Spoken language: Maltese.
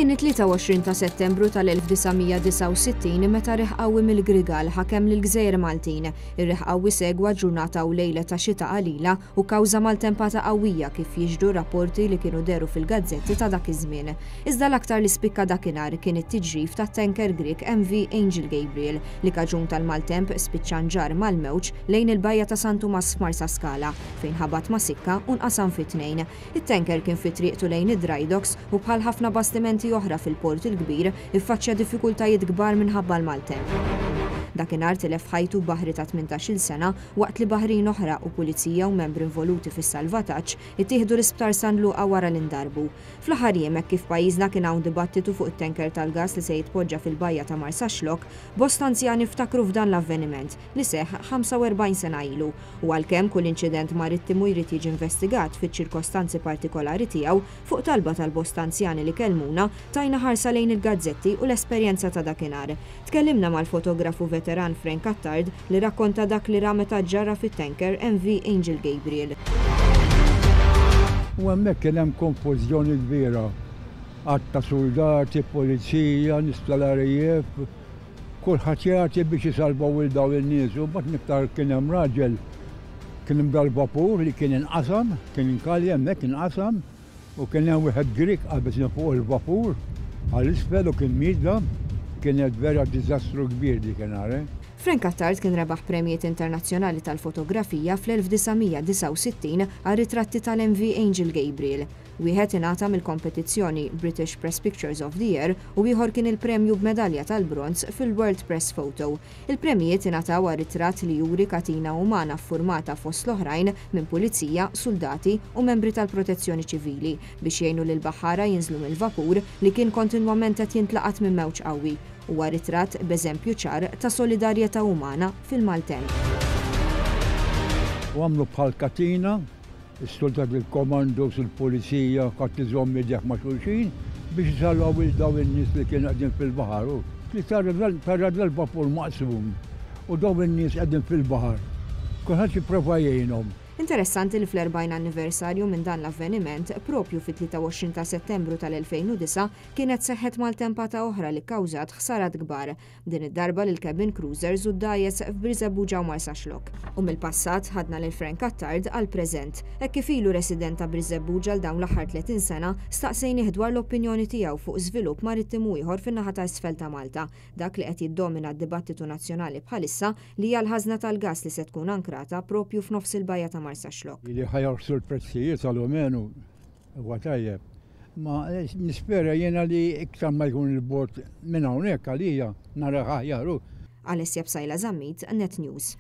Kien it-23 ta' Settembru tal-1969 meta riħ qawwi mill-Grigal ħakem lill-Gżejjer Maltin. Ir-riħ qawwi segwa ġurnata u lejla ta' xita qalila u kawża maltempata qawwija kif jiġdu rapporti li kienu deru fil-gazzetti ta' dak iż-żmien. Iżda l-aktar li spikka dakinhar kien it-tiġrif tat-tanker Grieg MV Angel Gabriel li kaġun tal-maltemp spiċċanġar mal-mewġ lejn il-bajja ta' San Tumas f'Marsaxlokk fejn ħabat ma' sikka u nqasam fi tnejn. It-tanker kien fi triqtu lejn id-dry docks u bħal ħafna bastimenti oħra fil-port il-kbir iffaċċja diffikultajiet kbar minħabba l-maltemp. Dakinhar tilef ħajtu baħri ta' 18-il sena waqt li baħrin oħra u pulizija u membri involuti fis-salvataġġ ittieħdu l-isptar San Luqa wara l-indarbu. Fl-aħħar jiem hekk kif pajjiżna kien hawn dibattitu fuq it-tanker tal-gass li se jitpoġġa fil-bajja ta' Marsaxlokk, bosta anzjani ftakru f'dan l-avveniment li seħħ 45 sena ilu u għalkemm kull inċident marittimu jrid jiġi investigat fiċ-ċirkostanzi partikolari tiegħu fuq talba tal-bosta anzjani li kellmuna tajna ħarsa lejn il-gazzetti u l-esperjenza ta' dakinhar. Tkellimna mal-fotografu veteran Frank Attard li rakkonta dak li ra meta ġara fit-tanker MV Angel Gabriel. U hemmhekk kien hemm konfużjoni kbira. Għatta soldati, pulizija, nies tal-RAF, kulħadd jagħti biex isalvaw il dawn in-nies u mbagħad niktar kien hemm raġel kien imdal vapur li kien inqasam, kien inkalli hemmhekk inqasam u kien hemm wieħed Grieg qabeż fuq il-vapur għall-isfel u kien miedda. Kienet vera diżastru kbir dik kien. Frank Attard kien rebaħ Premijiet Internazzjonali tal-Fotografija fl-1969 għal ritratti tal-MV Angel Gabriel. Wieħed ingħata mill-kompetizzjoni British Press Pictures of the Year u ieħor kien il-premju b'medalja tal-bronz fil-World Press Photo. Il-premijiet ingħataw għal ritratt li juri katina umana ffurmata fost l-oħrajn minn pulizija, soldati u membri tal-protezzjoni ċivili biex jgħinu lil baħħara jinżlu mill-vapur li kien kontinwament qed jintlaqat minn mewġ qawwi. Huwa ritratt b'eżempju ċar ta' solidarjetà umana fil-maltemp. U għamlu bħal katina, is-soldat il-komandos, il-pulizija, qatt iżomm idejh ma' xulxin biex isalvaw dawn in-nies li kienu qegħdin fil-baħar. Li tara l-vapur maqsum u dawn in-nies qegħdin fil-baħar. Kulħadd jipprova jgħinhom. Interessanti li fl-40 anniversarju minn dan l-avveniment, propju fit-23 ta' Settembru tal-2009, kienet seħħet maltempata oħra li kkawżat ħsarat kbar, din id-darba lil cabin cruisers u d-dajjes f'Brizebbuġa u Marsaxlokk. U mill-passat ħadna lil Frank Attard għall-preżent. Hekk kif ilu resident ta' Brizebbuġa l dawn l-aħħar 30 sena staqsejnih dwar l-opinjoni tiegħu fuq żvilupp marittimu ieħor fin-naħa ta' isfel ta' Malta, dak li qed jiddomina d-dibattitu nazzjonali bħalissa li hija l-ħażna tal-gass li se tkun ankrata propju f'nofs il-bajja ta' Marsaxlokk. Li ħajorsu l-prezzijiet għal-umenu, huwa tajjeb. Ma nispera jiena li iktar ma jkun il-bord minn hawnhekk għalija nara ħajaru. Alessia Bsajla Zammit, Net News.